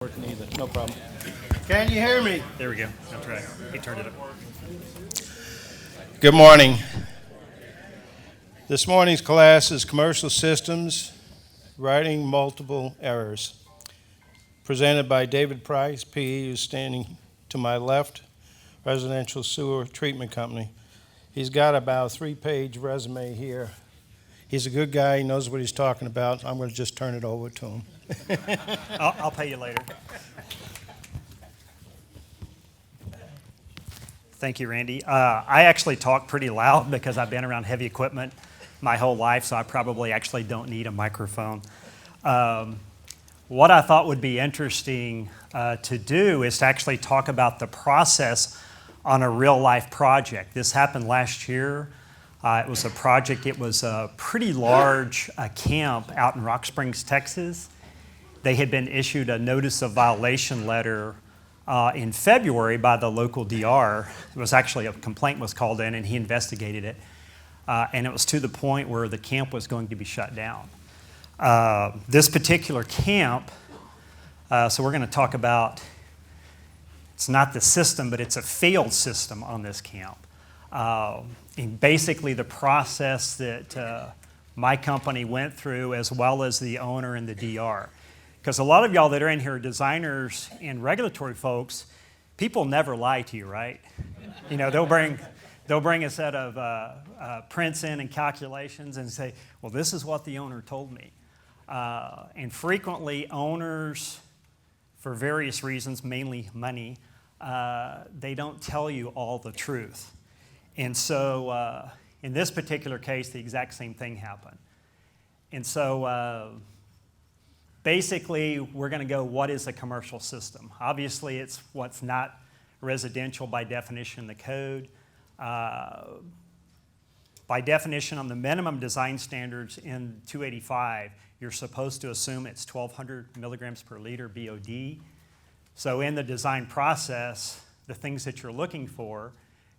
Working either, no problem. Can you hear me? There we go. That's right. He turned it up. Good morning. This morning's class is Commercial Systems, Writing Multiple Errors, presented by David Price, PE, who's standing to my left, Residential Sewer Treatment Company. He's got about a 3-page resume here. He's a good guy. He knows what he's talking about. I'm going to just turn it over to him. I'll pay you later. Thank you, Randy. I actually talk pretty loud because I've been around heavy equipment my whole life, so I probably actually don't need a microphone. What I thought would be interesting to do is to actually talk about the process on a real-life project. This happened last year. It was a project, it was a pretty large camp out in Rock Springs, Texas. They had been issued a notice of violation letter in February by the local DR. It was actually a complaint was called in and he investigated it. And it was to the point where the camp was going to be shut down. This particular camp, so we're going to talk about, it's not the system, but it's a failed system on this camp. And basically the process that my company went through as well as the owner and the DR. Because a lot of y'all that are in here are designers and regulatory folks, people never lie to you, right? You know, they'll bring a set of prints in and calculations and say, well, this is what the owner told me. And frequently owners, for various reasons, mainly money, they don't tell you all the truth. And so in this particular case, the exact same thing happened. And so basically, we're going to go, what is a commercial system? Obviously, it's what's not residential by definition in the code. By definition, on the minimum design standards in 285, you're supposed to assume it's 1,200 milligrams per liter BOD. So in the design process, the things that you're looking for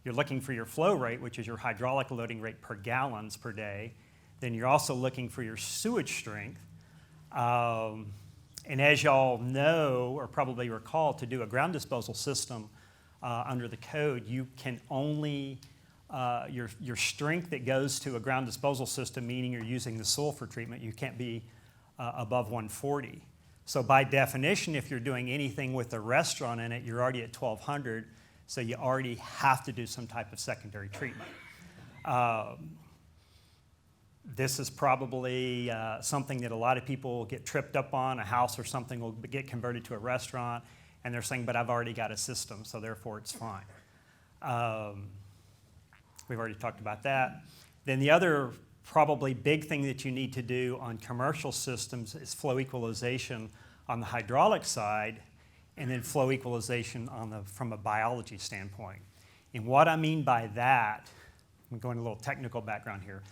your flow rate, which is your hydraulic loading rate per gallons per day. Then you're also looking for your sewage strength. And as y'all know, or probably recall, to do a ground disposal system under the code, you can only, your strength that goes to a ground disposal system, meaning you're using the sulfur treatment, you can't be above 140. So by definition, if you're doing anything with a restaurant in it, you're already at 1,200, so you already have to do some type of secondary treatment. This is probably something that a lot of people get tripped up on. A house or something will get converted to a restaurant, and they're saying, but I've already got a system, so therefore it's fine. We've already talked about that. Then the other probably big thing that you need to do on commercial systems is flow equalization on the hydraulic side, and then flow equalization from a biology standpoint. And what I mean by that, I'm going a little technical background here.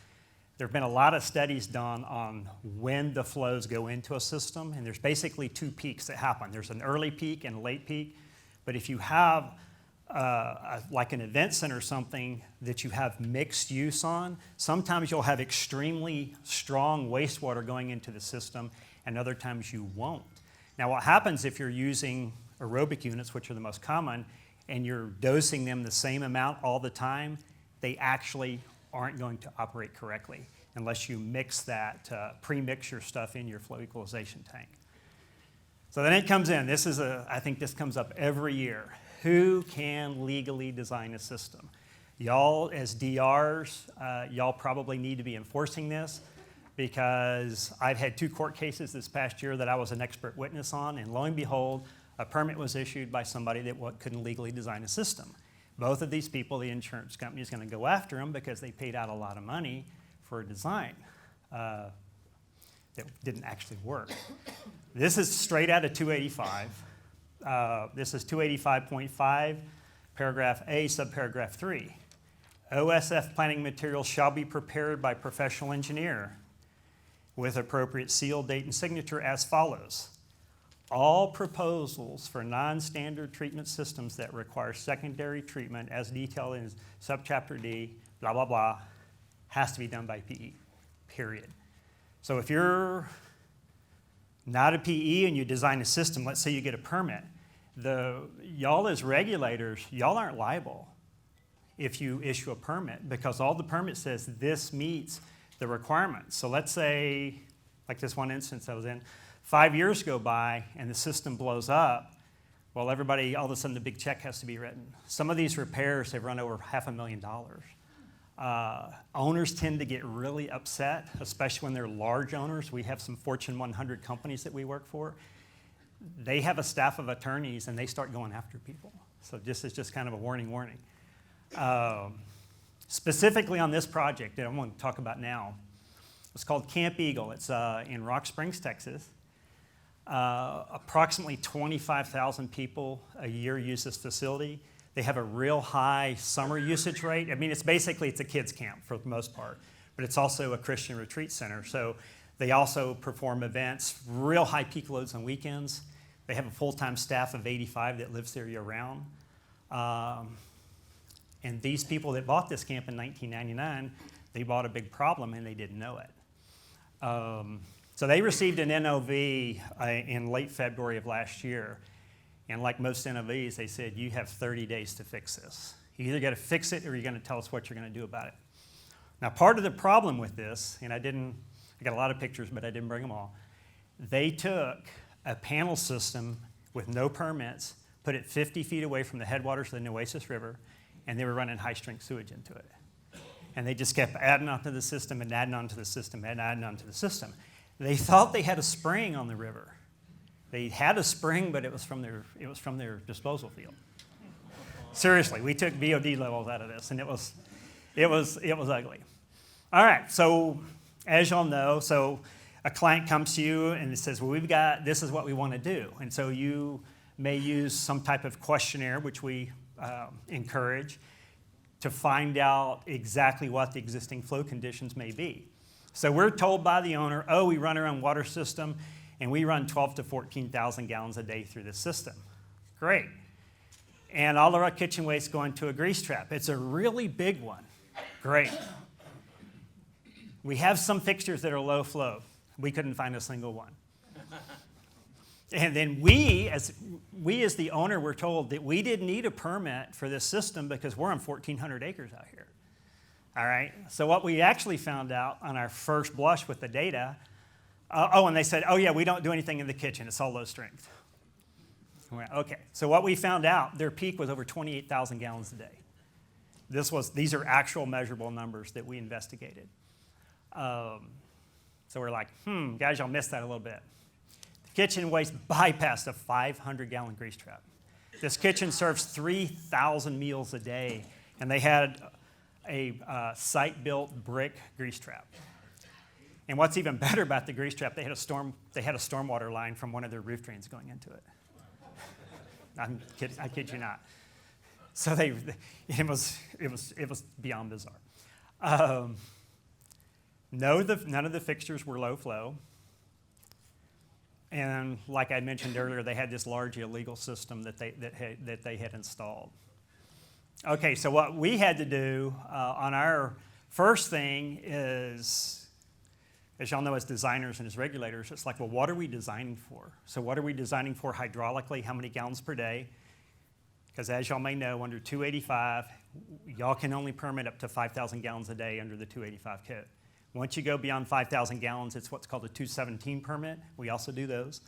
There have been a lot of studies done on when the flows go into a system, and there's basically 2 peaks that happen. There's an early peak and a late peak, but if you have like an event center or something that you have mixed use on, sometimes you'll have extremely strong wastewater going into the system, and other times you won't. Now what happens if you're using aerobic units, which are the most common, and you're dosing them the same amount all the time, they actually aren't going to operate correctly unless you mix that, pre-mix your stuff in your flow equalization tank. So then it comes in. I think this comes up every year. Who can legally design a system? Y'all as DRs, y'all probably need to be enforcing this because I've had 2 court cases this past year that I was an expert witness on, and lo and behold, a permit was issued by somebody that couldn't legally design a system. Both of these people, the insurance company is going to go after them because they paid out a lot of money for a design that didn't actually work. This is straight out of 285. This is 285.5, paragraph A, subparagraph 3. OSF planning materials shall be prepared by professional engineer with appropriate seal, date, and signature as follows. All proposals for non-standard treatment systems that require secondary treatment as detailed in subchapter D, blah, blah, blah, has to be done by PE, period. So if you're not a PE, and you design a system, let's say you get a permit, y'all as regulators, y'all aren't liable if you issue a permit, because all the permit says this meets the requirements. So let's say, like this one instance I was in, 5 years go by and the system blows up. Well, everybody, all of a sudden the big check has to be written. Some of these repairs have run over $500,000. Owners tend to get really upset, especially when they're large owners. We have some Fortune 100 companies that we work for. They have a staff of attorneys and they start going after people. So this is just kind of a warning. Specifically on this project that I want to talk about now, it's called Camp Eagle. It's in Rock Springs, Texas. Approximately 25,000 people a year use this facility. They have a real high summer usage rate. I mean, it's a kids' camp for the most part, but it's also a Christian retreat center. So they also perform events, real high peak loads on weekends. They have a full-time staff of 85 that lives there year-round. And these people that bought this camp in 1999, they bought a big problem and they didn't know it. So they received an NOV in late February of last year. And like most NOVs, they said, you have 30 days to fix this. You either got to fix it or you're going to tell us what you're going to do about it. Now, part of the problem with this, and I got a lot of pictures, but I didn't bring them all. They took a panel system with no permits, put it 50 feet away from the headwaters of the Nueces River, and they were running high-strength sewage into it. And they just kept adding onto the system and adding onto the system and adding onto the system. They thought they had a spring on the river. They had a spring, but it was from their disposal field. Seriously, we took VOD levels out of this, and it was ugly. All right, so as y'all know, so a client comes to you and it says, well, this is what we want to do. And so you may use some type of questionnaire, which we encourage, to find out exactly what the existing flow conditions may be. So we're told by the owner, we run our own water system, and we run 12 to 14,000 gallons a day through this system. Great. And all of our kitchen waste go into a grease trap. It's a really big one. Great. We have some fixtures that are low flow. We couldn't find a single one. And then we as the owner, were told that we didn't need a permit for this system because we're on 1,400 acres out here. All right? So what we actually found out on our first blush with the data, and they said, yeah, we don't do anything in the kitchen. It's all low strength. We went, okay. So what we found out, their peak was over 28,000 gallons a day. These are actual measurable numbers that we investigated. So we're like, guys, y'all missed that a little bit. Kitchen waste bypassed a 500-gallon grease trap. This kitchen serves 3,000 meals a day, and they had a site-built brick grease trap. And what's even better about the grease trap, they had a stormwater line from one of their roof drains going into it. I kid you not. So it was beyond bizarre. None of the fixtures were low flow. And like I mentioned earlier, they had this large illegal system that they had installed. Okay, so what we had to do on our first thing is, as y'all know as designers and as regulators, it's like, well, what are we designing for? So what are we designing for hydraulically? How many gallons per day? Because as y'all may know, under 285, y'all can only permit up to 5,000 gallons a day under the 285 code. Once you go beyond 5,000 gallons, it's what's called a 217 permit. We also do those.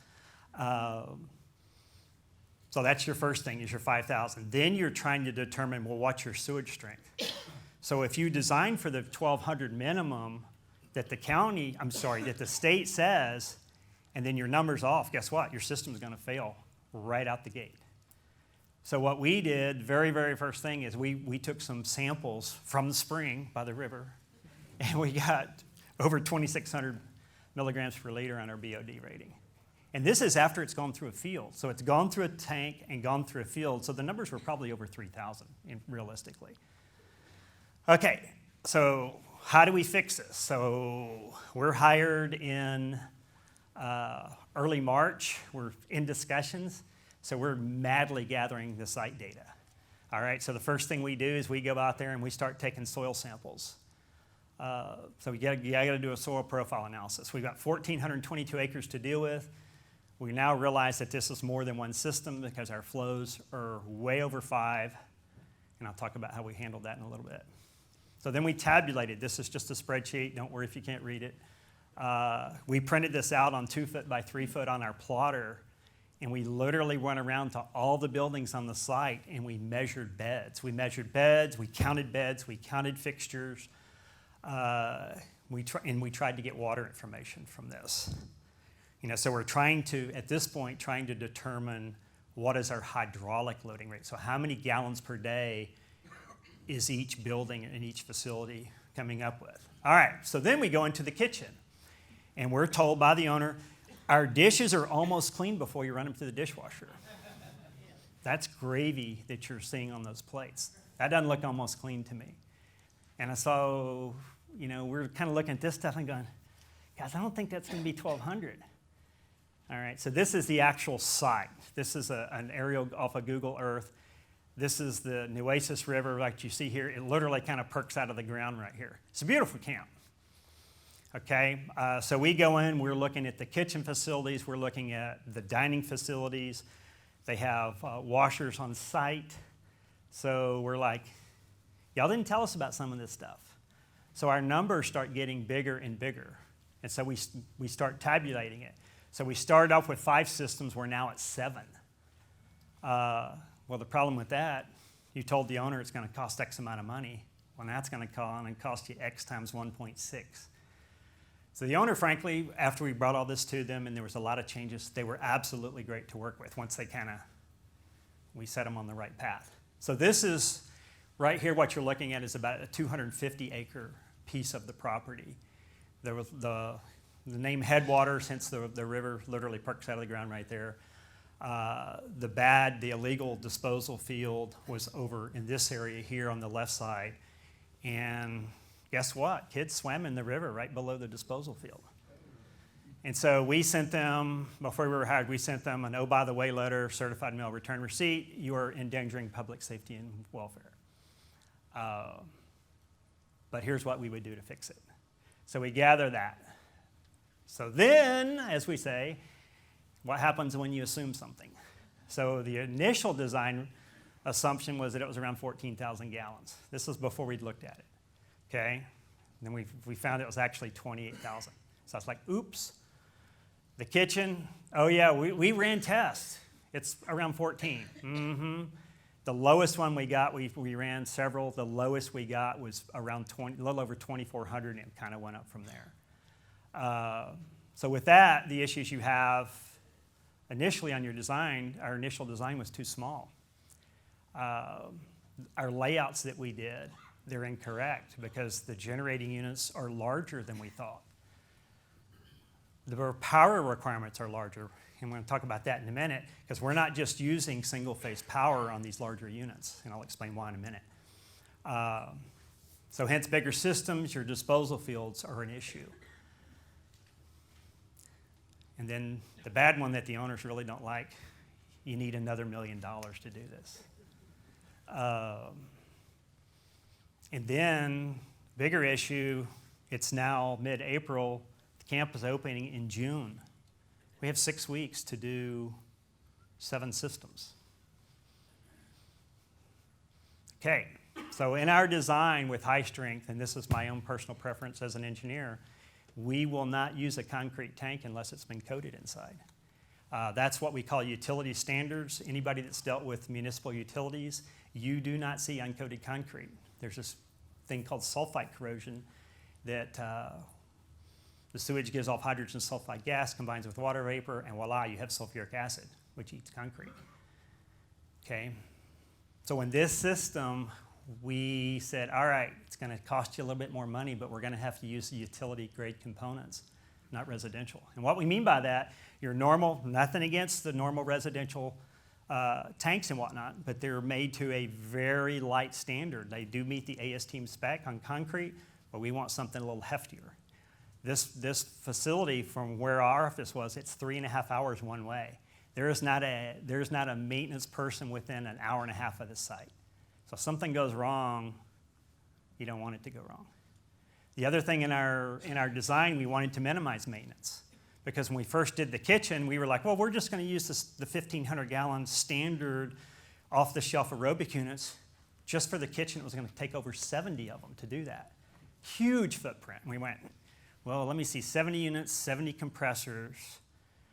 So that's your first thing, is your 5,000. Then you're trying to determine, well, what's your sewage strength? So if you design for the 1,200 minimum that the state says, and then your number's off, guess what? Your system's going to fail right out the gate. So what we did, very, very first thing, is we took some samples from the spring by the river, and we got over 2,600 milligrams per liter on our BOD rating. And this is after it's gone through a field. So it's gone through a tank and gone through a field. So the numbers were probably over 3,000 realistically. Okay, so how do we fix this? So we're hired in early March. We're in discussions. So we're madly gathering the site data. All right, so the first thing we do is we go out there and we start taking soil samples. So you got to do a soil profile analysis. We've got 1,422 acres to deal with. We now realize that this is more than one system because our flows are way over 5, and I'll talk about how we handled that in a little bit. So then we tabulated. This is just a spreadsheet. Don't worry if you can't read it. We printed this out on 2 foot by 3 foot on our plotter, and we literally went around to all the buildings on the site, and we measured beds. We measured beds, we counted fixtures, we tried to get water information from this. So we're trying to, at this point, trying to determine what is our hydraulic loading rate. So how many gallons per day is each building and each facility coming up with? All right, so then we go into the kitchen, and we're told by the owner, our dishes are almost clean before you run them through the dishwasher. That's gravy that you're seeing on those plates. That doesn't look almost clean to me. And so, we're kind of looking at this stuff and going, guys, I don't think that's going to be 1,200. All right, so this is the actual site. This is an aerial off of Google Earth. This is the Nueces River, like you see here. It literally kind of perks out of the ground right here. It's a beautiful camp. Okay, so we go in, we're looking at the kitchen facilities, we're looking at the dining facilities. They have washers on site. So we're like, y'all didn't tell us about some of this stuff. So our numbers start getting bigger and bigger. And so we start tabulating it. So we started off with 5 systems, we're now at 7. Well, the problem with that, you told the owner it's going to cost X amount of money. Well, that's going to cost you X times 1.6. So the owner, frankly, after we brought all this to them and there was a lot of changes, they were absolutely great to work with once we set them on the right path. So this is, right here, what you're looking at is about a 250-acre piece of the property. There was the name Headwaters, hence the river literally perks out of the ground right there. The illegal disposal field was over in this area here on the left side. And guess what? Kids swam in the river right below the disposal field. And so we sent them, before we were hired, we sent them an by the way letter, certified mail return receipt. You are endangering public safety and welfare. But here's what we would do to fix it. So we gather that. So then, as we say, what happens when you assume something? So the initial design assumption was that it was around 14,000 gallons. This was before we'd looked at it, okay? And then we found it was actually 28,000. So I was like, oops. The kitchen, oh yeah, we ran tests. It's around 14. Mm-hmm. The lowest one we got, we ran several. The lowest we got was around a little over 2,400, and it kind of went up from there. So with that, the issues you have initially on your design, our initial design was too small. Our layouts that we did, they're incorrect because the generating units are larger than we thought. The power requirements are larger, and we're going to talk about that in a minute because we're not just using single-phase power on these larger units, and I'll explain why in a minute. So hence bigger systems, your disposal fields are an issue. And then the bad one that the owners really don't like, you need another $1 million to do this. And then, bigger issue, it's now mid-April, the camp is opening in June. We have 6 weeks to do 7 systems. Okay, so in our design with high strength, and this is my own personal preference as an engineer, we will not use a concrete tank unless it's been coated inside. That's what we call utility standards. Anybody that's dealt with municipal utilities, you do not see uncoated concrete. There's this thing called sulfite corrosion that the sewage gives off hydrogen sulfide gas, combines with water vapor, and voila, you have sulfuric acid, which eats concrete. Okay? So in this system, we said, all right, it's going to cost you a little bit more money, but we're going to have to use the utility-grade components, not residential. And what we mean by that, your normal, nothing against the normal residential tanks and whatnot, but they're made to a very light standard. They do meet the ASTM spec on concrete, but we want something a little heftier. This facility, from where our office was, it's 3.5 hours one way. There's not a maintenance person within an hour and a half of the site. So if something goes wrong, you don't want it to go wrong. The other thing in our design, we wanted to minimize maintenance Because when we first did the kitchen, we were like, well, we're just going to use the 1,500-gallon standard off-the-shelf aerobic units. Just for the kitchen, it was going to take over 70 of them to do that. Huge footprint. And we went, well, let me see, 70 units, 70 compressors,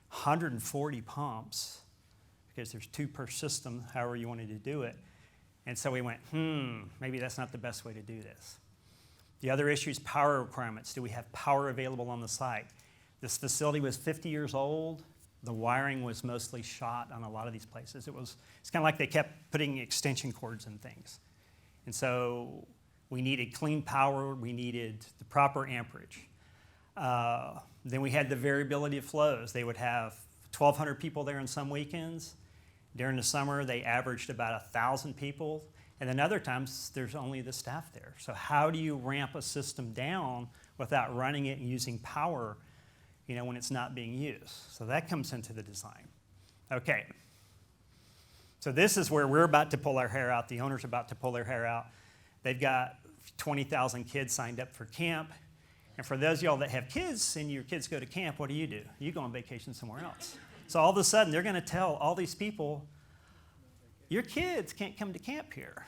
140 pumps, because there's 2 per system, however you wanted to do it. And so we went, maybe that's not the best way to do this. The other issue is power requirements. Do we have power available on the site? This facility was 50 years old. The wiring was mostly shot on a lot of these places. It's kind of like they kept putting extension cords and things. And so we needed clean power. We needed the proper amperage. Then we had the variability of flows. They would have 1,200 people there on some weekends. During the summer, they averaged about 1,000 people. And then other times, there's only the staff there. So how do you ramp a system down without running it and using power, when it's not being used? So that comes into the design. Okay. So this is where we're about to pull our hair out. The owner's about to pull their hair out. They've got 20,000 kids signed up for camp. And for those of y'all that have kids and your kids go to camp, what do? You go on vacation somewhere else. So all of a sudden, they're going to tell all these people, your kids can't come to camp here.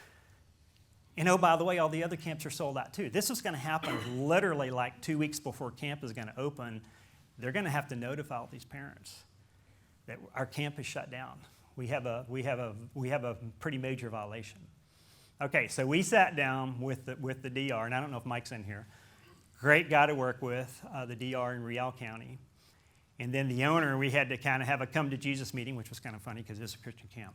And oh, by the way, all the other camps are sold out too. This is going to happen literally like 2 weeks before camp is going to open. They're going to have to notify all these parents that our camp is shut down. We have a pretty major violation. Okay, so we sat down with the DR, and I don't know if Mike's in here. Great guy to work with, the DR in Riel County. And then the owner, we had to kind of have a come to Jesus meeting, which was kind of funny because it's a Christian camp.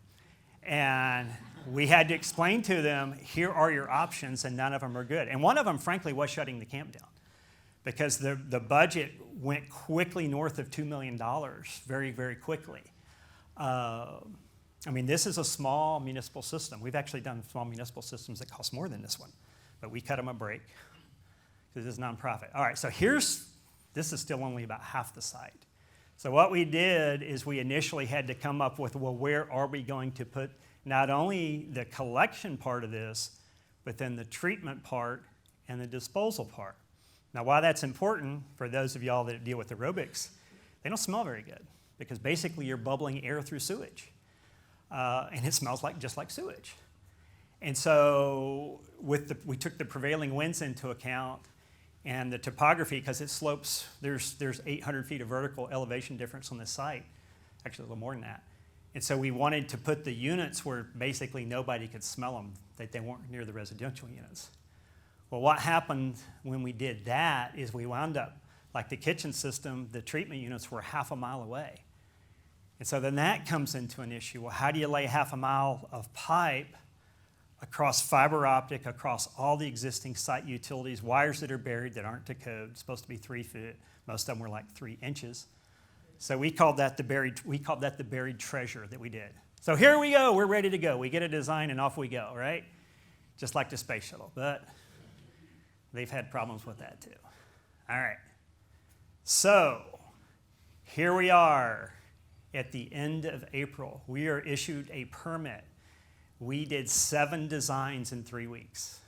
And we had to explain to them, here are your options, and none of them are good. And one of them, frankly, was shutting the camp down because the budget went quickly north of $2 million, very, very quickly. This is a small municipal system. We've actually done small municipal systems that cost more than this one, but we cut them a break because it's nonprofit. All right, so this is still only about half the site. So what we did is we initially had to come up with, well, where are we going to put not only the collection part of this, but then the treatment part and the disposal part. Now, why that's important for those of y'all that deal with aerobics, they don't smell very good because basically you're bubbling air through sewage. And it smells just like sewage. And so we took the prevailing winds into account and the topography, because it slopes, there's 800 feet of vertical elevation difference on this site, actually a little more than that. And so we wanted to put the units where basically nobody could smell them, that they weren't near the residential units. Well, what happened when we did that is we wound up, like the kitchen system, the treatment units were half a mile away. And so then that comes into an issue. Well, how do you lay half a mile of pipe across fiber optic, across all the existing site utilities, wires that are buried that aren't to code, supposed to be 3 feet, most of them were like 3 inches. So we called that the buried treasure that we did. So here we go, we're ready to go. We get a design and off we go, right? Just like the space shuttle, but they've had problems with that too. All right, so here we are at the end of April. We are issued a permit. We did 7 designs in 3 weeks.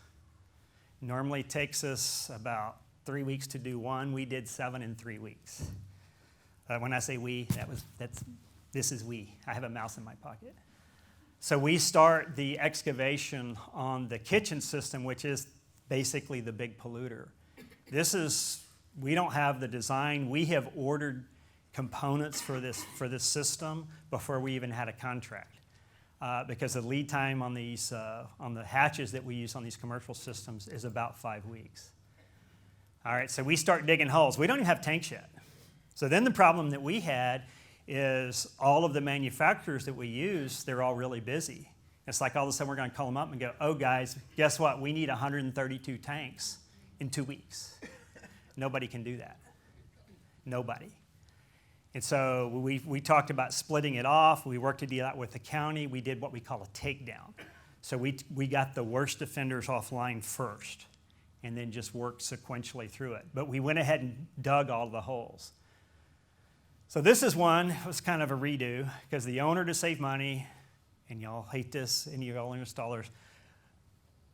Normally it takes us about 3 weeks to do one. We did 7 in 3 weeks. When I say we, this is we. I have a mouse in my pocket. So we start the excavation on the kitchen system, which is basically the big polluter. We don't have the design. We have ordered components for this system before we even had a contract. Because the lead time on these on the hatches that we use on these commercial systems is about 5 weeks. All right, so we start digging holes. We don't even have tanks yet. So then the problem that we had is all of the manufacturers that we use, they're all really busy. It's like all of a sudden we're going to call them up and go, oh guys, guess what? We need 132 tanks in 2 weeks. Nobody can do that. Nobody. And so we talked about splitting it off. We worked to do that with the county. We did what we call a takedown. So we got the worst offenders offline first and then just worked sequentially through it. But we went ahead and dug all the holes. So this is one. It was kind of a redo because the owner, to save money, and y'all hate this, and you all installers,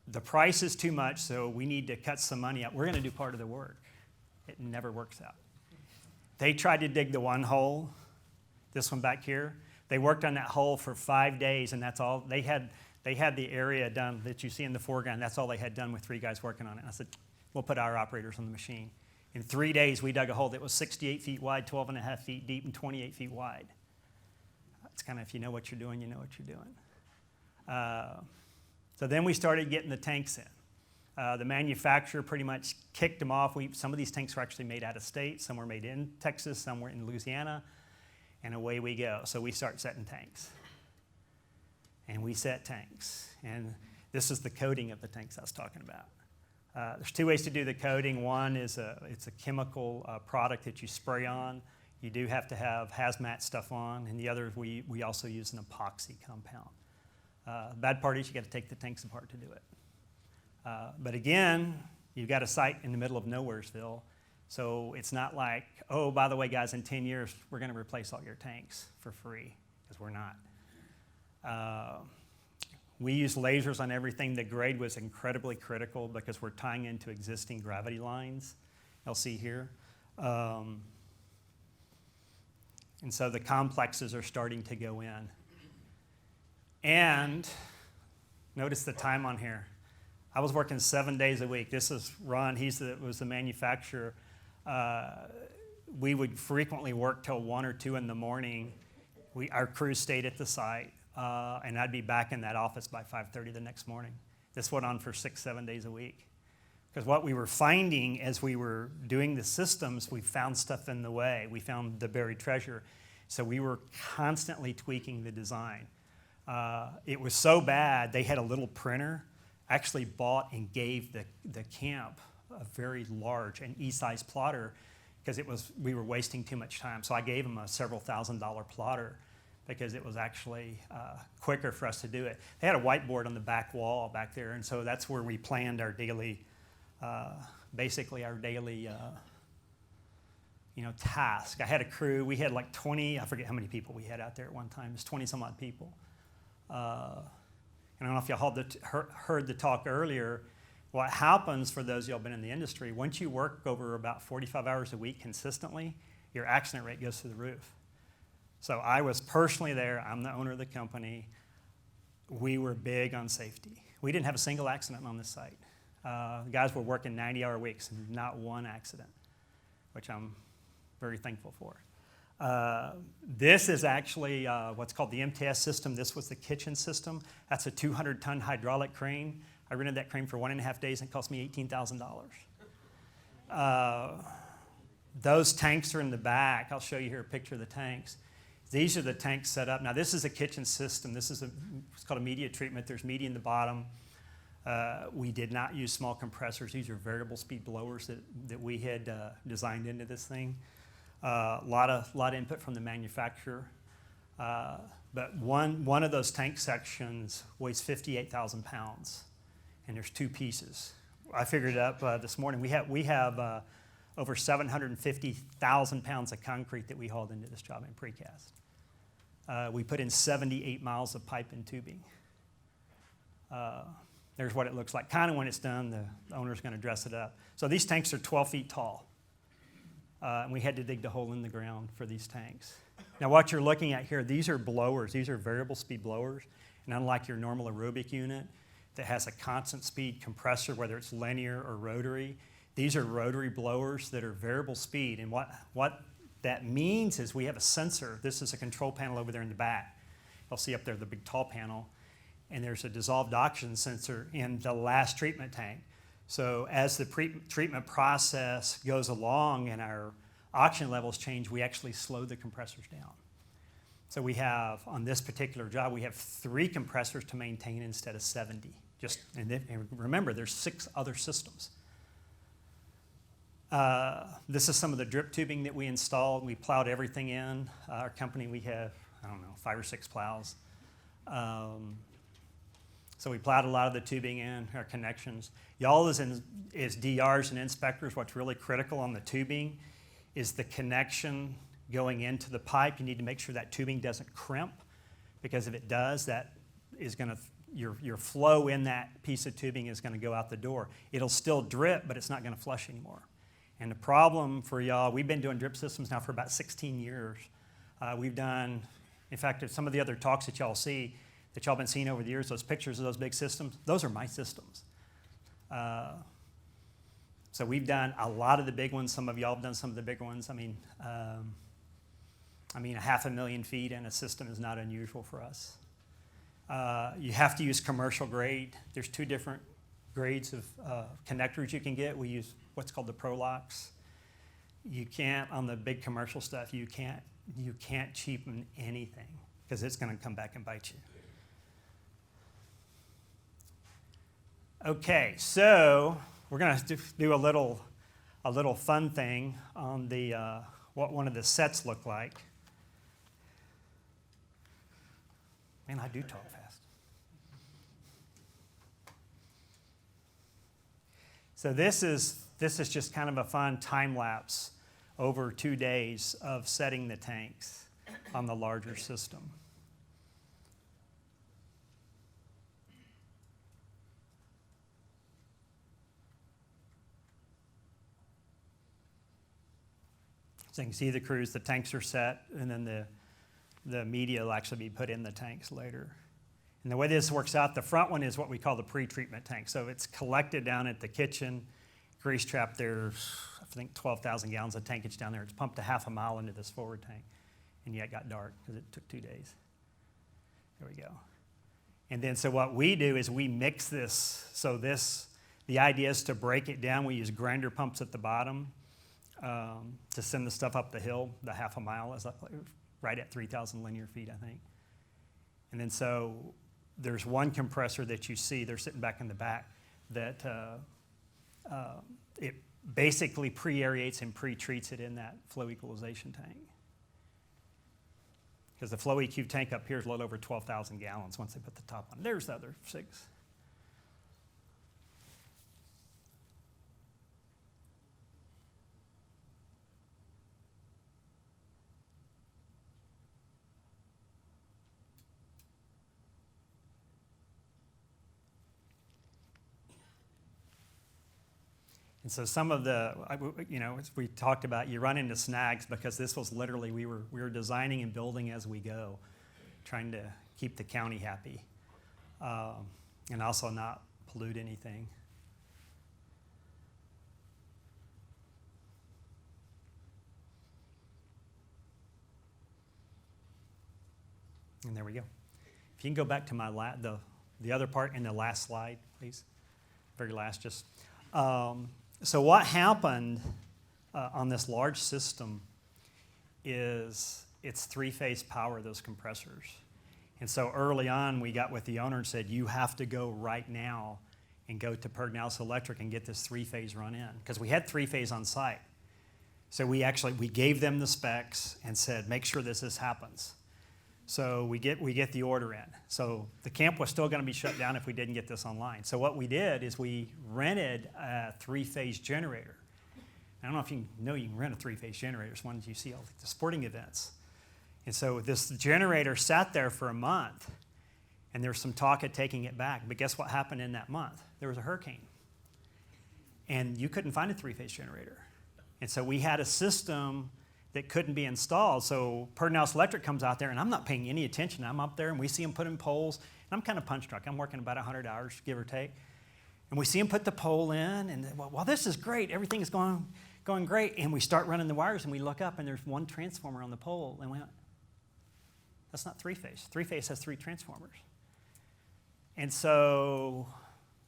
the price is too much, so we need to cut some money out. We're going to do part of the work. It never works out. They tried to dig the one hole, this one back here. They worked on that hole for 5 days, and that's all they had. They had the area done that you see in the foreground. That's all they had done with 3 guys working on it. And I said, we'll put our operators on the machine. In 3 days, we dug a hole that was 68 feet wide, 12 and a half feet deep, and 28 feet wide. It's kind of, if you know what you're doing, you know what you're doing. So then we started getting the tanks in. The manufacturer pretty much kicked them off. Some of these tanks were actually made out of state. Some were made in Texas, some were in Louisiana, and away we go. So we start setting tanks. And we set tanks. And this is the coating of the tanks I was talking about. There's 2 ways to do the coating. One is it's a chemical product that you spray on. You do have to have hazmat stuff on. And the other, we also use an epoxy compound. Bad part is you got to take the tanks apart to do it. But again, you've got a site in the middle of Nowheresville, so it's not like, oh, by the way, guys, in 10 years, we're going to replace all your tanks for free, because we're not. We use lasers on everything. The grade was incredibly critical because we're tying into existing gravity lines, you'll see here. And so the complexes are starting to go in. And notice the time on here. I was working 7 days a week. This is Ron. Was the manufacturer. We would frequently work till 1 or 2 in the morning. Our crew stayed at the site, and I'd be back in that office by 5:30 the next morning. This went on for 6, 7 days a week. Because what we were finding as we were doing the systems, we found stuff in the way. We found the buried treasure. So we were constantly tweaking the design. It was so bad, they had a little printer. Actually bought and gave the camp a very large and E-size plotter because we were wasting too much time. So I gave them a several $1,000 plotter because it was actually quicker for us to do it. They had a whiteboard on the back wall back there, and so that's where we planned our daily, basically our daily, task. I had a crew. We had like 20. I forget how many people we had out there at one time. It was 20 some odd people. I don't know if y'all heard the talk earlier. What happens for those of y'all been in the industry, once you work over about 45 hours a week consistently, your accident rate goes through the roof. So I was personally there. I'm the owner of the company. We were big on safety. We didn't have a single accident on this site. The guys were working 90-hour weeks and not one accident, which I'm very thankful for. This is actually what's called the MTS system. This was the kitchen system. That's a 200-ton hydraulic crane. I rented that crane for 1.5 days and it cost me $18,000. Those tanks are in the back. I'll show you here a picture of the tanks. These are the tanks set up. Now this is a kitchen system. This is it's called a media treatment. There's media in the bottom. We did not use small compressors. These are variable speed blowers that we had designed into this thing. A lot of input from the manufacturer. But one of those tank sections weighs 58,000 pounds, and there's 2 pieces. I figured it up this morning. We have over 750,000 pounds of concrete that we hauled into this job in precast. We put in 78 miles of pipe and tubing. There's what it looks like. Kind of when it's done, the owner's going to dress it up. So these tanks are 12 feet tall. And we had to dig the hole in the ground for these tanks. Now what you're looking at here, these are blowers. These are variable speed blowers. And unlike your normal aerobic unit that has a constant speed compressor, whether it's linear or rotary, these are rotary blowers that are variable speed. And what that means is we have a sensor. This is a control panel over there in the back. You'll see up there the big tall panel. And there's a dissolved oxygen sensor in the last treatment tank. So as the treatment process goes along and our oxygen levels change, we actually slow the compressors down. So we have, on this particular job, we have 3 compressors to maintain instead of 70. And remember, there's 6 other systems. This is some of the drip tubing that we installed. We plowed everything in. Our company, we have, 5 or 6 plows. So we plowed a lot of the tubing in, our connections. Y'all as DRs and inspectors, what's really critical on the tubing is the connection going into the pipe. You need to make sure that tubing doesn't crimp, because if it does, that is going to, your flow in that piece of tubing is going to go out the door. It'll still drip, but it's not going to flush anymore. And the problem for y'all, we've been doing drip systems now for about 16 years. We've done, in fact, some of the other talks that y'all see, that y'all been seeing over the years, those pictures of those big systems, those are my systems. So we've done a lot of the big ones. Some of y'all have done some of the bigger ones. I mean, 500,000 feet in a system is not unusual for us. You have to use commercial grade. There's 2 different grades of connectors you can get. We use what's called the Pro Locks. You can't, on the big commercial stuff, you can't cheapen anything because it's going to come back and bite you. Okay, so we're going to do a little fun thing on the what one of the sets look like. Man, I do talk fast. So this is just kind of a fun time lapse over 2 days of setting the tanks on the larger system. So you can see the crews, the tanks are set, and then the media will actually be put in the tanks later. And the way this works out, the front one is what we call the pre-treatment tank. So it's collected down at the kitchen, grease trap. There's, I think, 12,000 gallons of tankage down there. It's pumped a half a mile into this forward tank. And yet it got dark because it took 2 days. There we go. And then so what we do is we mix this. So the idea is to break it down. We use grinder pumps at the bottom to send the stuff up the hill. The half a mile is right at 3,000 linear feet, I think. And then so there's one compressor that you see, they're sitting back in the back, that it basically pre-aerates and pre-treats it in that flow equalization tank. Because the flow EQ tank up here is a little over 12,000 gallons once they put the top on. There's the other 6. And so some of the, as we talked about, you run into snags because this was literally, we were designing and building as we go, trying to keep the county happy and also not pollute anything. And there we go. If you can go back to my the other part in the last slide, please. Very last, just. So what happened on this large system is it's 3-phase power, those compressors. And so early on, we got with the owner and said, you have to go right now and go to Pergnalis Electric and get this 3-phase run in. Because we had 3-phase on site. So we gave them the specs and said, make sure this happens. So we get the order in. So the camp was still going to be shut down if we didn't get this online. So what we did is we rented a 3-phase generator. I don't know if you know you can rent a 3-phase generator. It's ones you see all the sporting events. And so this generator sat there for a month, and there was some talk of taking it back. But guess what happened in that month? There was a hurricane. And you couldn't find a 3-phase generator. And so we had a system that couldn't be installed. So Pergnalis Electric comes out there, and I'm not paying any attention. I'm up there, and we see them put in poles. And I'm kind of punch drunk. I'm working about 100 hours, give or take. And we see them put the pole in, and well, this is great. Everything is going great. And we start running the wires, and we look up, and there's one transformer on the pole. And we went, that's not 3-phase. 3-phase has 3 transformers. And so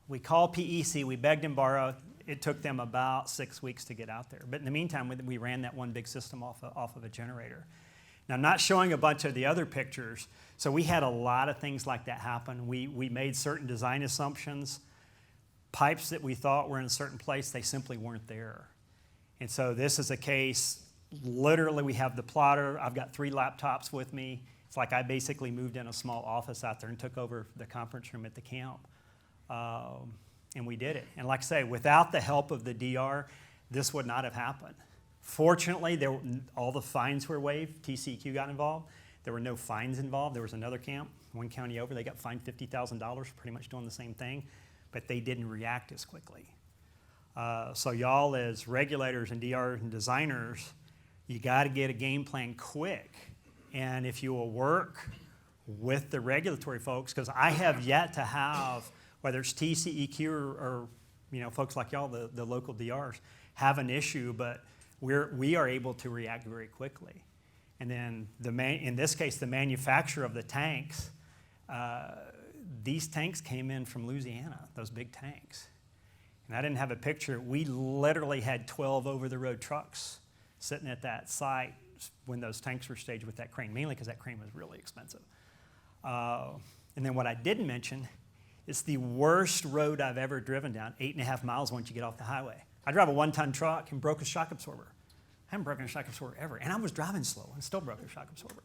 we called PEC. We begged and borrowed. It took them about 6 weeks to get out there. But in the meantime, we ran that one big system off of a generator. Now, I'm not showing a bunch of the other pictures. So we had a lot of things like that happen. We made certain design assumptions. Pipes that we thought were in a certain place, they simply weren't there. And so this is a case, literally we have the plotter. I've got 3 laptops with me. It's like I basically moved in a small office out there and took over the conference room at the camp. And we did it. And like I say, without the help of the DR, this would not have happened. Fortunately, all the fines were waived. TCEQ got involved. There were no fines involved. There was another camp, one county over. They got fined $50,000 for pretty much doing the same thing, but they didn't react as quickly. So y'all as regulators and DRs and designers, you got to get a game plan quick. And if you will work with the regulatory folks, because I have yet to have, whether it's TCEQ or folks like y'all, the local DRs, have an issue, but we are able to react very quickly. And then in this case, the manufacturer of the tanks, these tanks came in from Louisiana, those big tanks. And I didn't have a picture. We literally had 12 over-the-road trucks sitting at that site when those tanks were staged with that crane, mainly because that crane was really expensive. And then what I didn't mention, it's the worst road I've ever driven down, 8.5 miles once you get off the highway. I drive a 1-ton truck and broke a shock absorber. I haven't broken a shock absorber ever. And I was driving slow and still broke a shock absorber.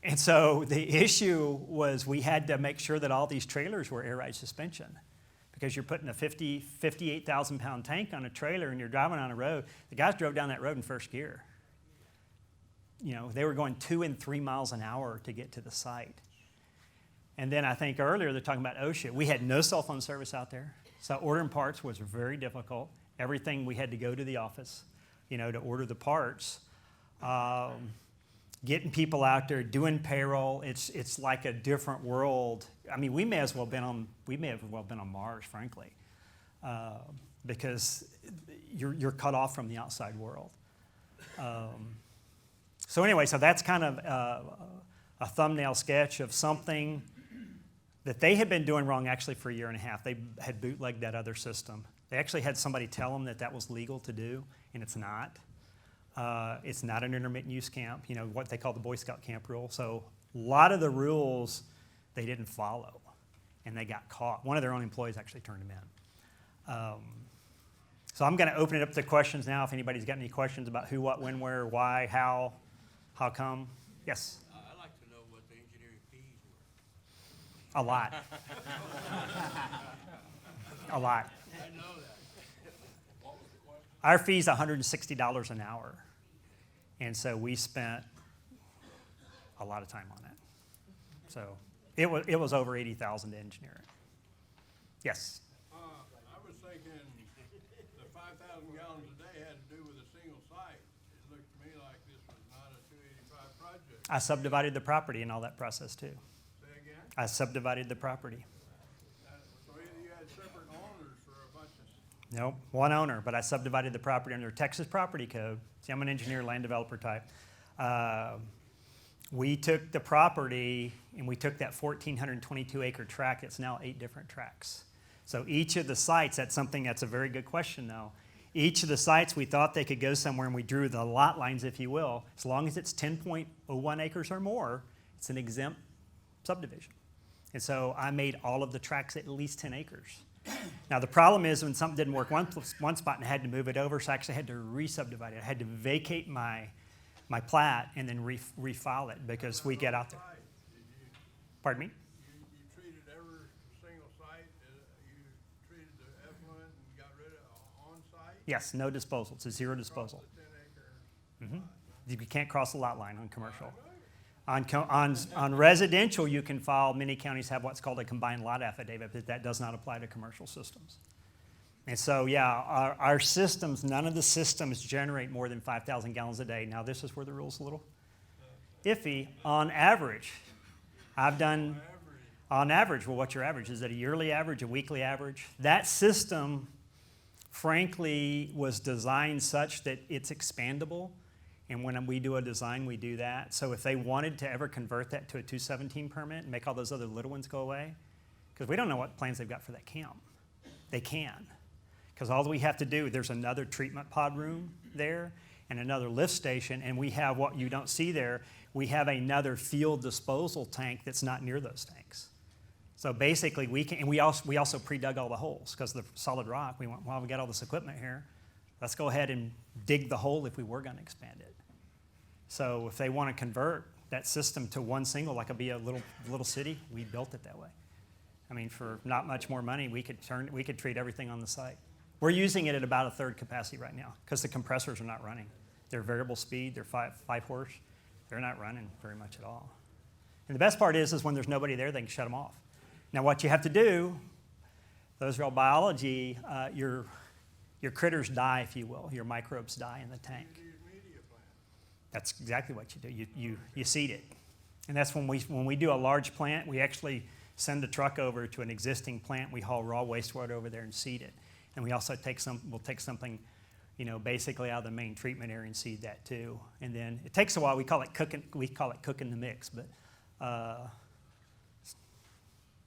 And so the issue was we had to make sure that all these trailers were air ride suspension, because you're putting a 58,000-pound tank on a trailer and you're driving on a road. The guys drove down that road in first gear. They were going 2 and 3 miles an hour to get to the site. And then I think earlier they're talking about OSHA. We had no cell phone service out there, so ordering parts was very difficult. Everything we had to go to the office, to order the parts. Getting people out there, doing payroll, it's like a different world. I mean, we may have well been on Mars, frankly, because you're cut off from the outside world. So anyway, so that's kind of a thumbnail sketch of something that they had been doing wrong actually for a year and a half. They had bootlegged that other system. They actually had somebody tell them that was legal to do, and it's not. It's not an intermittent use camp, what they call the Boy Scout camp rule. So a lot of the rules they didn't follow, and they got caught. One of their own employees actually turned them in. So I'm going to open it up to questions now. If anybody's got any questions about who, what, when, where, why, how come. Yes? I'd like to know what the engineering fees A were. lot. A lot. I know that. What was the question? Our fee's $160 an hour. And so we spent a lot of time on it. So it was over $80,000 to engineer it. Yes? I was thinking the 5,000 gallons a day had to do with a single site. It looked to me like this was not a 285 project. I subdivided the property in all that process too. Say again? I subdivided the property. So you had separate owners for a bunch of... Nope, one owner, but I subdivided the property under Texas property code. See, I'm an engineer, land developer type. We took the property and we took that 1,422 acre tract. It's now 8 different tracts. So each of the sites, that's a very good question though. Each of the sites, we thought they could go somewhere, and we drew the lot lines, if you will. As long as it's 10.01 acres or more, it's an exempt subdivision. And so I made all of the tracts at least 10 acres. Now the problem is when something didn't work one spot and I had to move it over, so I actually had to re-subdivide it. I had to vacate my plat and then refile it because we get out there. Pardon me? You treated every single site, you treated the effluent and got rid of on-site? Yes, no disposal. It's a zero disposal. The 10 acre. You can't cross the lot line on commercial. On residential, you can file, many counties have what's called a combined lot affidavit, but that does not apply to commercial systems. And so, yeah, our systems, none of the systems generate more than 5,000 gallons a day. Now, this is where the rule's a little iffy. On average, on average, well, what's your average? Is it a yearly average, a weekly average? That system, frankly, was designed such that it's expandable. And when we do a design, we do that. So if they wanted to ever convert that to a 217 permit and make all those other little ones go away, because we don't know what plans they've got for that camp. They can. Because all we have to do, there's another treatment pod room there and another lift station, and we have what you don't see there. We have another field disposal tank that's not near those tanks. So basically, we can, and we also pre-dug all the holes because of the solid rock. We went, well, we got all this equipment here. Let's go ahead and dig the hole if we were going to expand it. So if they want to convert that system to one single, like it'd be a little city, we built it that way. I mean, for not much more money, we could treat everything on the site. We're using it at about a third capacity right now because the compressors are not running. They're variable speed, they're 5 horse. They're not running very much at all. And the best part is when there's nobody there, they can shut them off. Now what you have to do, those are all biology, your your critters die, if you will. Your microbes die in the tank. You use media plant. That's exactly what you do. You seed it. And that's when we do a large plant, we actually send a truck over to an existing plant. We haul raw wastewater over there and seed it. And we also we'll take something, basically out of the main treatment area and seed that too. And then it takes a while. We call it cooking the mix, but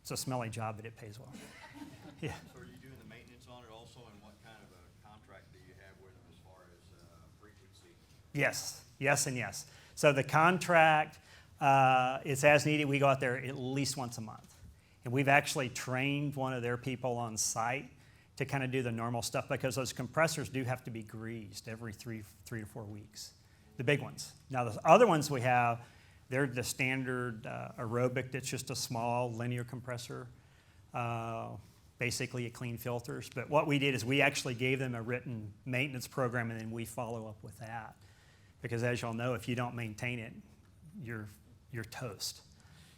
it's a smelly job, but it pays well. Yeah. So are you doing the maintenance on it also, and what kind of a contract do you have with them as far as frequency? Yes, and yes. So the contract is as needed. We go out there at least once a month. And we've actually trained one of their people on site to kind of do the normal stuff, because those compressors do have to be greased every three to 4 weeks, the big ones. Now, the other ones we have, they're the standard aerobic that's just a small linear compressor. Basically, it clean filters. But what we did is we actually gave them a written maintenance program, and then we follow up with that. Because as y'all know, if you don't maintain it, you're toast.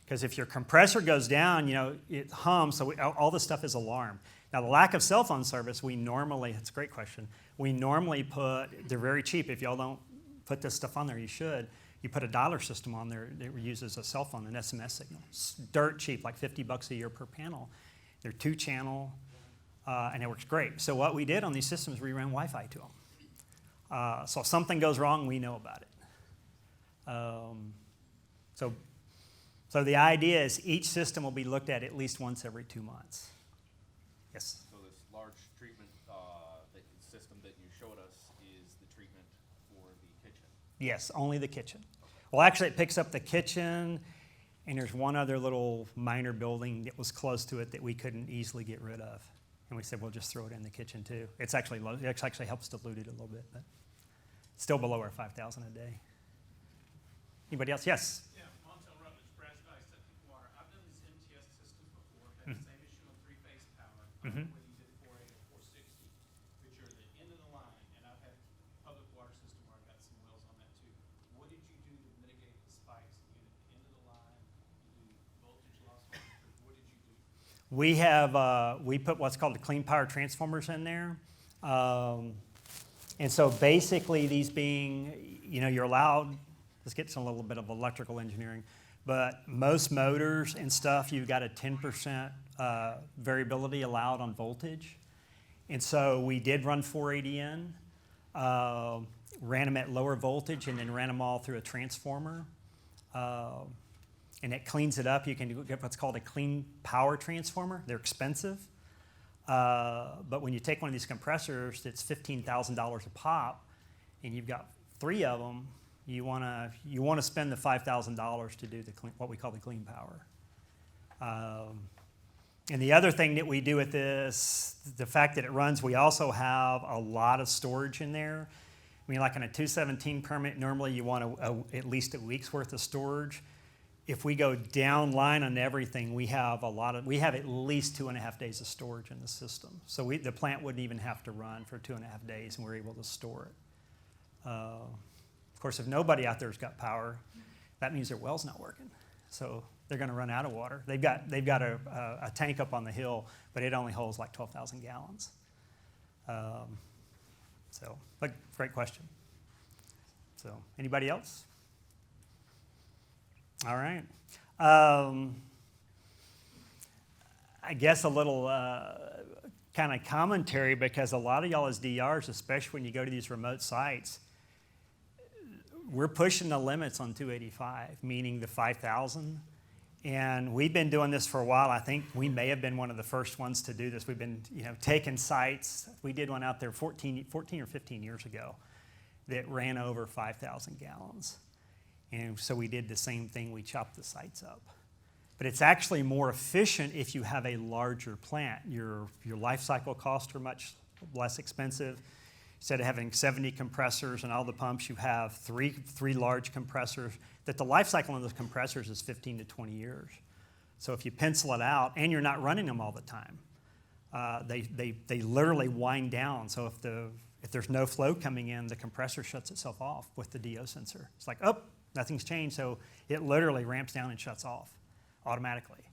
Because if your compressor goes down, it hums, so all this stuff is alarmed. Now, the lack of cell phone service, that's a great question. We normally they're very cheap. If y'all don't put this stuff on there, you should. You put a dialer system on there that uses a cell phone, an SMS signal. It's dirt cheap, like $50 a year per panel. They're 2-channel, and it works great. So what we did on these systems, we ran Wi-Fi to them. So if something goes wrong, we know about it. So the idea is each system will be looked at least once every 2 months. Yes? So this large treatment system that you showed us is the treatment for the kitchen? Yes, only the kitchen. Well, actually, it picks up the kitchen, and there's one other little minor building that was close to it that we couldn't easily get rid of. And we said, we'll just throw it in the kitchen, too. It actually helps dilute it a little bit, but still below our 5,000 a day. Anybody else? Yes? Yeah, Montel Rutledge, Brad's Septic Water. I've done these MTS systems before, had the same issue on 3-phase power. I don't know whether you did 480 or 460, but you're at the end of the line, and I've had public water system where I've got some wells on that too. What did you do to mitigate the spikes? Again, at the end of the line, you do voltage loss, what did you do? We put what's called the clean power transformers in there. And so basically these being, you're allowed, let's get to a little bit of electrical engineering, but most motors and stuff, you've got a 10% variability allowed on voltage. And so we did run 480 in, ran them at lower voltage, and then ran them all through a transformer. And it cleans it up. You can get what's called a clean power transformer. They're expensive. But when you take one of these compressors that's $15,000 a pop, and you've got 3 of them, you want to spend the $5,000 to do what we call the clean power. And the other thing that we do with this, the fact that it runs, we also have a lot of storage in there. I mean, like on a 217 permit, normally you want at least a week's worth of storage. If we go down line on everything, we have at least 2.5 days of storage in the system. So the plant wouldn't even have to run for 2.5 days, and we're able to store it. Of course, if nobody out there's got power, that means their well's not working. So they're going to run out of water. They've got a tank up on the hill, but it only holds like 12,000 gallons. But great question. So anybody else? All right. I guess a little kind of commentary, because a lot of y'all as DRs, especially when you go to these remote sites, we're pushing the limits on 285, meaning the 5,000. And we've been doing this for a while. I think we may have been one of the first ones to do this. We've been taking sites. We did one out there 14 or 15 years ago that ran over 5,000 gallons. And so we did the same thing. We chopped the sites up. But it's actually more efficient if you have a larger plant. Your life cycle costs are much less expensive. Instead of having 70 compressors and all the pumps, you have three large compressors. That the life cycle of those compressors is 15 to 20 years. So if you pencil it out, and you're not running them all the time, they literally wind down. So if there's no flow coming in, the compressor shuts itself off with the DO sensor. It's like, oh, nothing's changed. So it literally ramps down and shuts off automatically.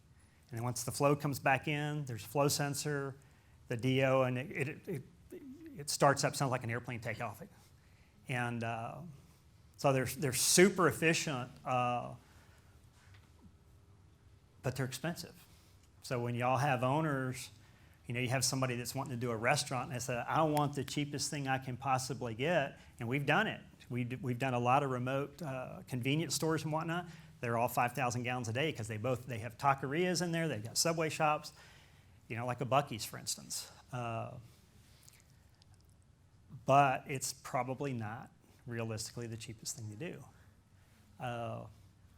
And then once the flow comes back in, there's a flow sensor, the DO, and it starts up, sounds like an airplane takeoff. And so they're super efficient, but they're expensive. So when y'all have owners, you have somebody that's wanting to do a restaurant, and they say, I want the cheapest thing I can possibly get, and we've done it. We've done a lot of remote convenience stores and whatnot. They're all 5,000 gallons a day because they have taquerias in there, they've got Subway shops, like a Buc-ee's, for instance. But it's probably not realistically the cheapest thing to do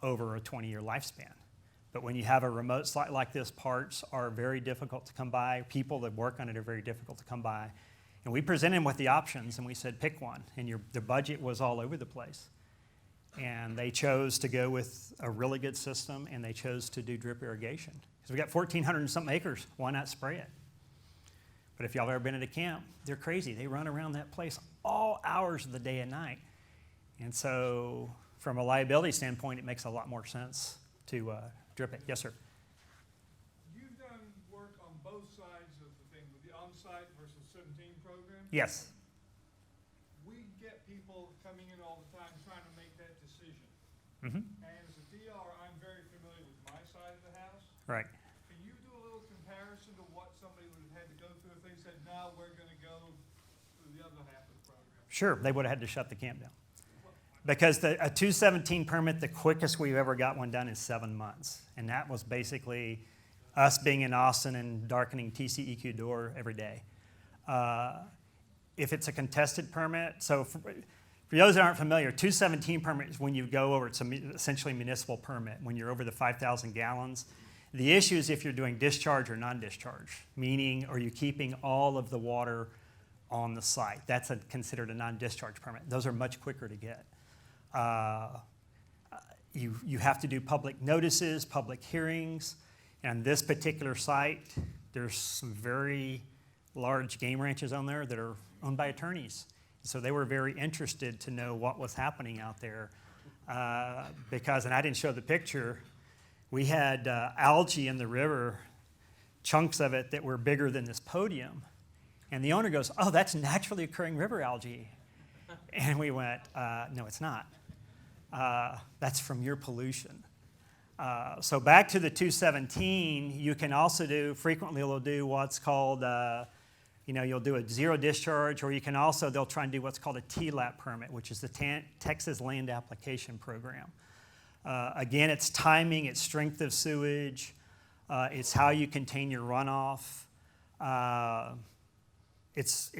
over a 20-year lifespan. But when you have a remote site like this, parts are very difficult to come by. People that work on it are very difficult to come by. And we presented them with the options, and we said, pick one. And the budget was all over the place. And they chose to go with a really good system, and they chose to do drip irrigation. Because we got 1,400 and something acres. Why not spray it? But if y'all have ever been at a camp, they're crazy. They run around that place all hours of the day and night. And so from a liability standpoint, it makes a lot more sense to drip it. Yes, sir. You've done work on both sides of the thing, with the on-site versus 17 program. Yes. We get people coming in all the time trying to make that decision. Mm-hmm. And as a DR, I'm very familiar with my side of the house. Right. Can you do a little comparison to what somebody would have had to go through if they said, no, we're going to go through the other half of the program? Sure, they would have had to shut the camp down. Because a 217 permit, the quickest we've ever got one done is 7 months. And that was basically us being in Austin and darkening TCEQ door every day. If it's a contested permit, so for those that aren't familiar, 217 permit is when you go over, it's essentially a municipal permit, when you're over the 5,000 gallons. The issue is if you're doing discharge or non-discharge, meaning are you keeping all of the water on the site? That's considered a non-discharge permit. Those are much quicker to get. You have to do public notices, public hearings. And this particular site, there's some very large game ranches on there that are owned by attorneys. So they were very interested to know what was happening out there because, and I didn't show the picture, we had algae in the river, chunks of it that were bigger than this podium. And the owner goes, oh, that's naturally occurring river algae. And we went, no, it's not. That's from your pollution. So back to the 217, you can also frequently they'll do what's called, you'll do a zero discharge, or you can also, they'll try and do what's called a TLAP permit, which is the Texas Land Application Program. Again, it's timing, it's strength of sewage, it's how you contain your runoff.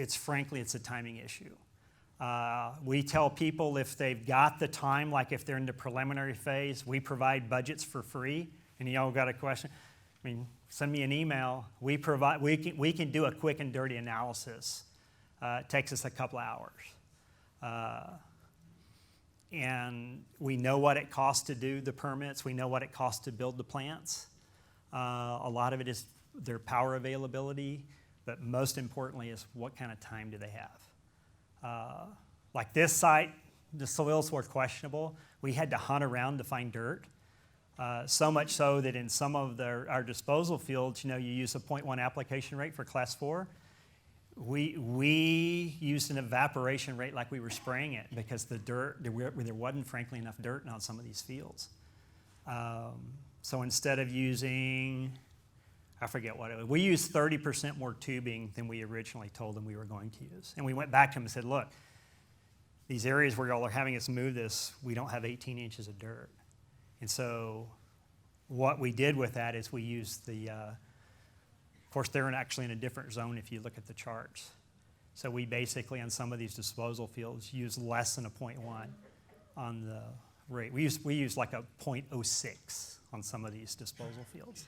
Frankly, it's a timing issue. We tell people if they've got the time, like if they're in the preliminary phase, we provide budgets for free. And y'all got a question? Send me an email. We can do a quick and dirty analysis. It takes us a couple hours. And we know what it costs to do the permits. We know what it costs to build the plants. A lot of it is their power availability, but most importantly is what kind of time do they have. Like this site, the soils were questionable. We had to hunt around to find dirt. So much so that in some of our disposal fields, you use a 0.1 application rate for class 4. We used an evaporation rate like we were spraying it because the dirt, there wasn't frankly enough dirt on some of these fields. So instead of using, I forget what it was, we used 30% more tubing than we originally told them we were going to use. And we went back to them and said, look, these areas where y'all are having us move this, we don't have 18 inches of dirt. And so what we did with that is we used of course, they're actually in a different zone if you look at the charts. So we basically, on some of these disposal fields, use less than a 0.1 on the rate. We use like a 0.06 on some of these disposal fields.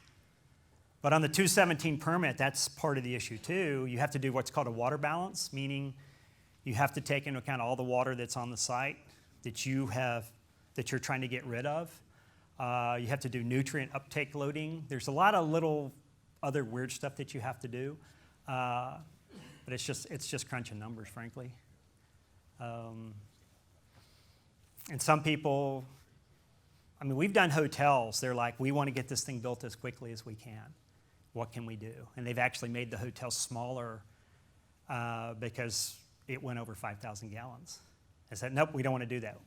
But on the 217 permit, that's part of the issue too. You have to do what's called a water balance, meaning you have to take into account all the water that's on the site that you're trying to get rid of. You have to do nutrient uptake loading. There's a lot of little other weird stuff that you have to do, but it's just crunching numbers, frankly. And some people, we've done hotels. They're like, we want to get this thing built as quickly as we can. What can we do? And they've actually made the hotels smaller because it went over 5,000 gallons. I said, nope, we don't want to do that.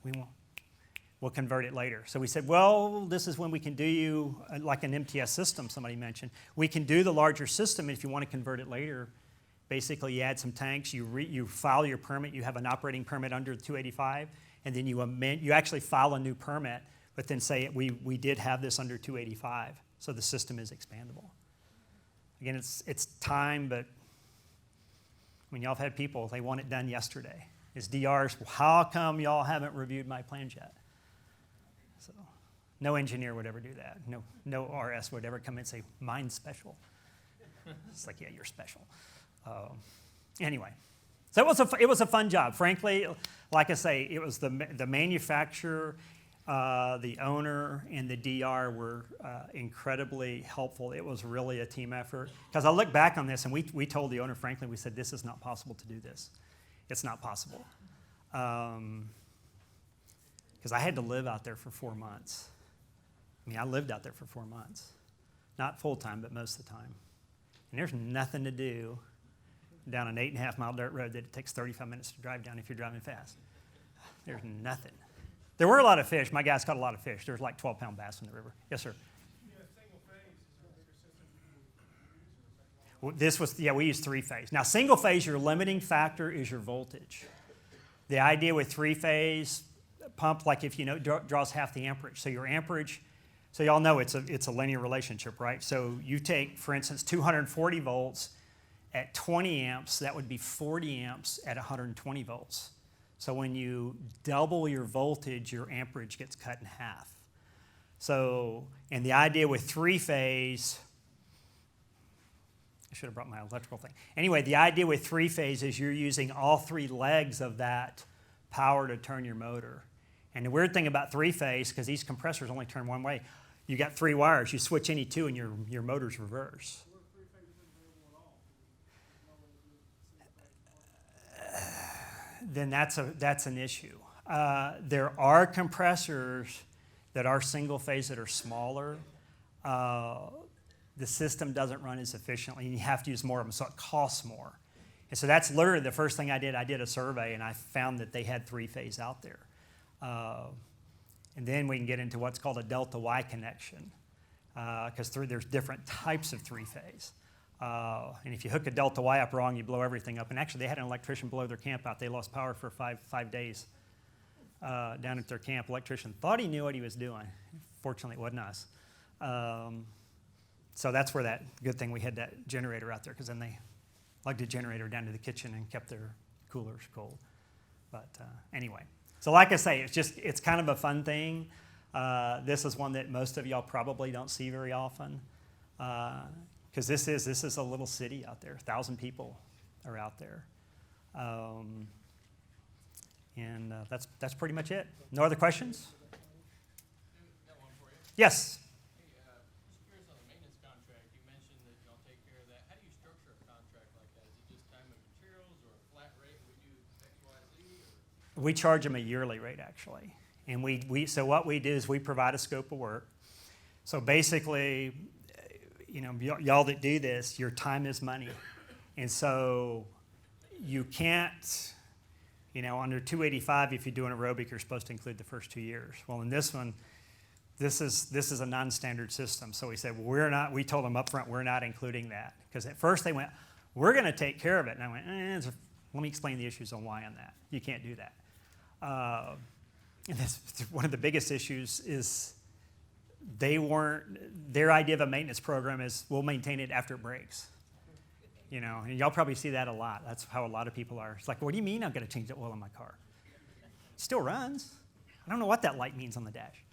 We'll convert it later. So we said, well, this is when we can do you, like an MTS system somebody mentioned. We can do the larger system, and if you want to convert it later, basically you add some tanks, you file your permit, you have an operating permit under 285, and then you actually file a new permit, but then say we did have this under 285, so the system is expandable. Again, it's time, but I mean, y'all have had people, they want it done yesterday. It's DRs, how come y'all haven't reviewed my plans yet? So no engineer would ever do that. No RS would ever come in and say, mine's special. It's like, yeah, you're special. Anyway, so it was a fun job. Frankly, like I say, it was the manufacturer, the owner, and the DR were incredibly helpful. It was really a team effort. Because I look back on this, and we told the owner, frankly, we said, this is not possible to do this. It's not possible. Because I had to live out there for 4 months. I mean, I lived out there for 4 months. Not full time, but most of the time. And there's nothing to do down an 8.5-mile dirt road that it takes 35 minutes to drive down if you're driving fast. There's nothing. There were a lot of fish. My guys caught a lot of fish. There was like 12-pound bass in the river. Yes, sir. We use 3-phase. Now, single phase, your limiting factor is your voltage. The idea with 3-phase pump, like if you know, draws half the amperage. So your amperage, so y'all know it's a linear relationship, right? So you take, for instance, 240 volts at 20 amps, that would be 40 amps at 120 volts. So when you double your voltage, your amperage gets cut in half. So, and the idea with 3-phase, I should have brought my electrical thing. Anyway, the idea with 3-phase is you're using all 3 legs of that power to turn your motor. And the weird thing about 3-phase, because these compressors only turn one way, you got 3 wires. You switch any 2 and your motor's reverse. Then that's an issue. There are compressors that are single phase that are smaller. The system doesn't run as efficiently, and you have to use more of them, so it costs more. And so that's literally the first thing I did. I did a survey, and I found that they had 3-phase out there. And then we can get into what's called a delta Y connection, because there's different types of 3-phase. And if you hook a delta Y up wrong, you blow everything up. And actually, they had an electrician blow their camp out. They lost power for five days down at their camp. Electrician thought he knew what he was doing. Fortunately, it wasn't us. So that's where that good thing we had that generator out there, because then they lugged a generator down to the kitchen and kept their coolers cold. But anyway, so like I say, it's kind of a fun thing. This is one that most of y'all probably don't see very often, because this is a little city out there. 1,000 people are out there, and that's pretty much it. No other questions? Got one for you. Yes. Hey, just curious on the maintenance contract. You mentioned that y'all take care of that. How do you structure a contract like that? Is it just time and materials or a flat rate? We do X, Y, Z? Or? We charge them a yearly rate, actually. And so what we do is we provide a scope of work. So basically, you know, y'all that do this, your time is money. And so you can't, you know, under 285, if you do an aerobic, you're supposed to include the first 2 years. Well, in this one, this is a non-standard system. So we said, well, we told them up front, we're not including that. Because at first they went, we're going to take care of it. And I went, let me explain the issues on why on that. You can't do that. And that's one of the biggest issues is their idea of a maintenance program is we'll maintain it after it breaks. You know, and y'all probably see that a lot. That's how a lot of people are. It's like, what do you mean I'm going to change the oil in my car? It still runs. I don't know what that light means on the dash.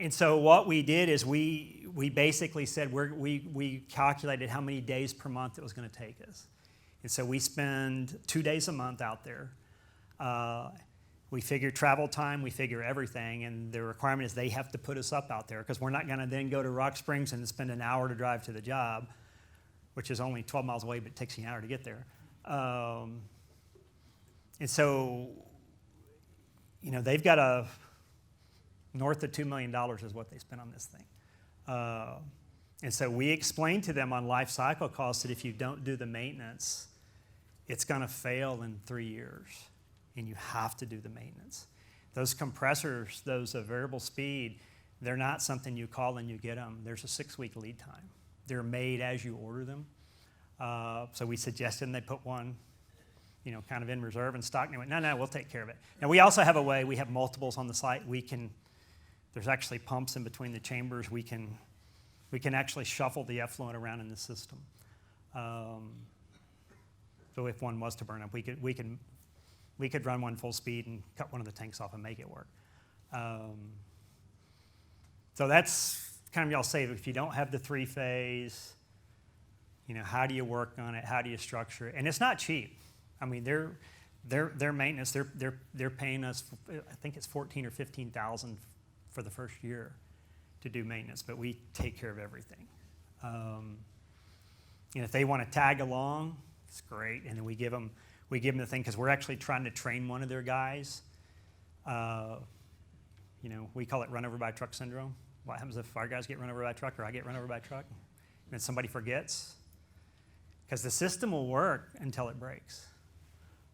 And so what we did is we basically said we calculated how many days per month it was going to take us. And so we spend 2 days a month out there. We figure travel time, we figure everything, and the requirement is they have to put us up out there because we're not going to then go to Rock Springs and spend an hour to drive to the job, which is only 12 miles away, but it takes you an hour to get there. And so, you know, they've got north of $2 million is what they spent on this thing. And so we explained to them on life cycle costs that if you don't do the maintenance, it's going to fail in 3 years, and you have to do the maintenance. Those compressors, those variable speed, they're not something you call and you get them. There's a 6-week lead time. They're made as you order them. So we suggested they put one, kind of in reserve and stock. And they went, no, we'll take care of it. Now, we also have a way, we have multiples on the site. There's actually pumps in between the chambers. We can actually shuffle the effluent around in the system. So if one was to burn up, we could run one full speed and cut one of the tanks off and make it work. So that's kind of, y'all say, if you don't have the 3-phase, how do you work on it? How do you structure it? And it's not cheap. I mean, their maintenance, they're paying us, I think it's $14,000 or $15,000 for the first year to do maintenance, but we take care of everything. If they want to tag along, it's great, and then we give them the thing, because we're actually trying to train one of their guys. We call it run over by truck syndrome. What happens if our guys get run over by a truck or I get run over by a truck? And then somebody forgets? Because the system will work until it breaks.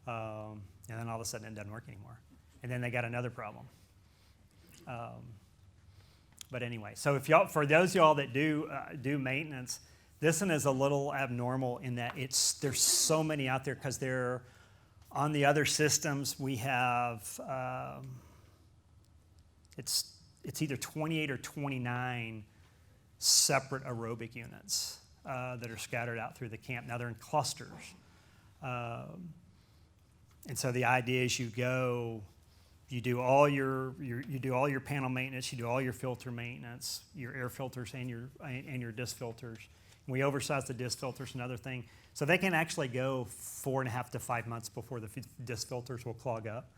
And then all of a sudden it doesn't work anymore. And then they got another problem. But anyway, so for those of y'all that do maintenance, this one is a little abnormal in that there's so many out there, because they're on the other systems. We have it's either 28 or 29 separate aerobic units that are scattered out through the camp. Now they're in clusters, and so the idea is you do all your panel maintenance, you do all your filter maintenance, your air filters and your disc filters. We oversize the disc filters, another thing, so they can actually go 4.5 to 5 months before the disc filters will clog up.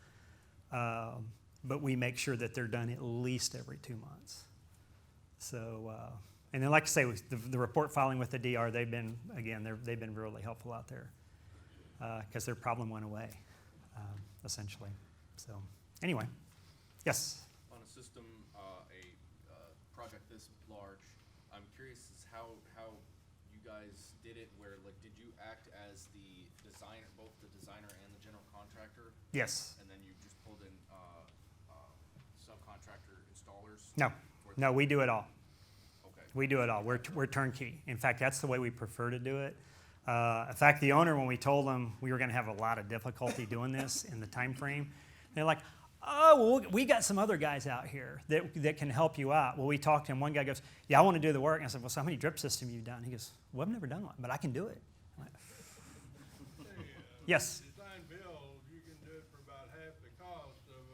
But we make sure that they're done at least every 2 months. So, and then, like I say, the report filing with the DR, they've been really helpful out there, because their problem went away, essentially. So, anyway, yes. On a system, a project this large, I'm curious as how you guys did it. Where did you act as the designer, both the designer and the general contractor? Yes. And then you just pulled in subcontractor installers? No, we do it all. Okay. We do it all. We're turnkey. In fact, that's the way we prefer to do it. In fact, the owner, when we told him we were going to have a lot of difficulty doing this in the time frame, they're like, oh, well, we got some other guys out here that can help you out. Well, we talked to him. One guy goes, yeah, I want to do the work. And I said, well, so how many drip systems have you done? He goes, well, I've never done one, but I can do it. I'm like, yes. Design build, you can do it for about half the cost of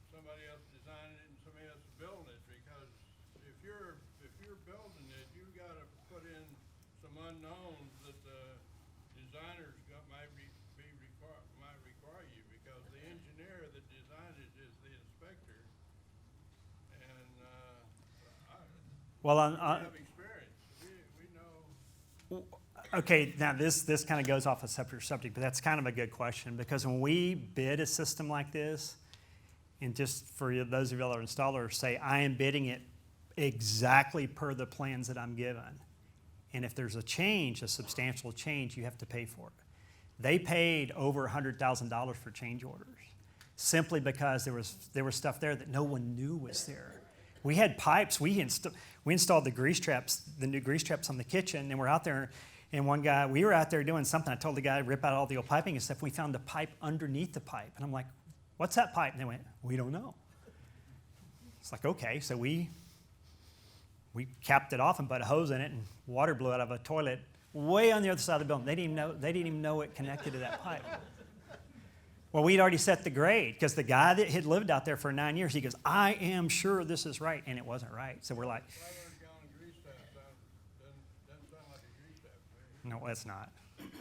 somebody else designing it and somebody else building it. Because if you're building it, you got to put in some unknowns that the designers might require you, because the engineer that designed it is the inspector. And Well, we have experience. We know. Okay, now this kind of goes off a separate subject, but that's kind of a good question, because when we bid a system like this, and just for those of you that are installers, say I am bidding it exactly per the plans that I'm given. And if there's a change, a substantial change, you have to pay for it. They paid over $100,000 for change orders, simply because there was stuff there that no one knew was there. We had pipes. We installed the grease traps, the new grease traps on the kitchen, and we're out there. And we were out there doing something. I told the guy to rip out all the old piping and stuff. We found a pipe underneath the pipe, and I'm like, "What's that pipe?" And they went, "We don't know." It's like, okay, so we capped it off and put a hose in it, and water blew out of a toilet way on the other side of the building. They didn't even know it connected to that pipe. Well, we'd already set the grade, because the guy that had lived out there for 9 years, he goes, I am sure this is right, and it wasn't right. So we're like, no, it's not.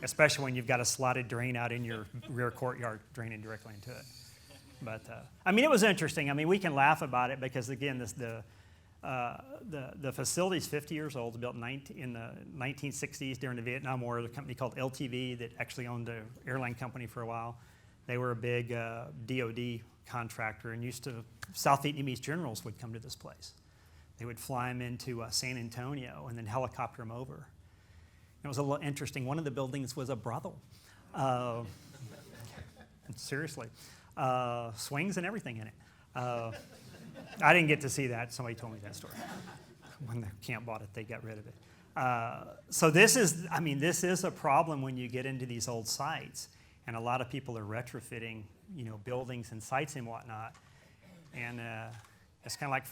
Especially when you've got a slotted drain out in your rear courtyard draining directly into it. But, I mean, it was interesting. I mean, we can laugh about it because, again, the facility's 50 years old, built in the 1960s during the Vietnam War. There's a company called LTV that actually owned an airline company for a while. They were a big DOD contractor, and South Vietnamese generals would come to this place. They would fly them into San Antonio and then helicopter them over. It was a little interesting. One of the buildings was a brothel. Uh, seriously. Swings and everything in it. I didn't get to see that. Somebody told me that story. When the camp bought it, they got rid of it. So this is a problem when you get into these old sites, and a lot of people are retrofitting, buildings and sites and whatnot, and it's kind of like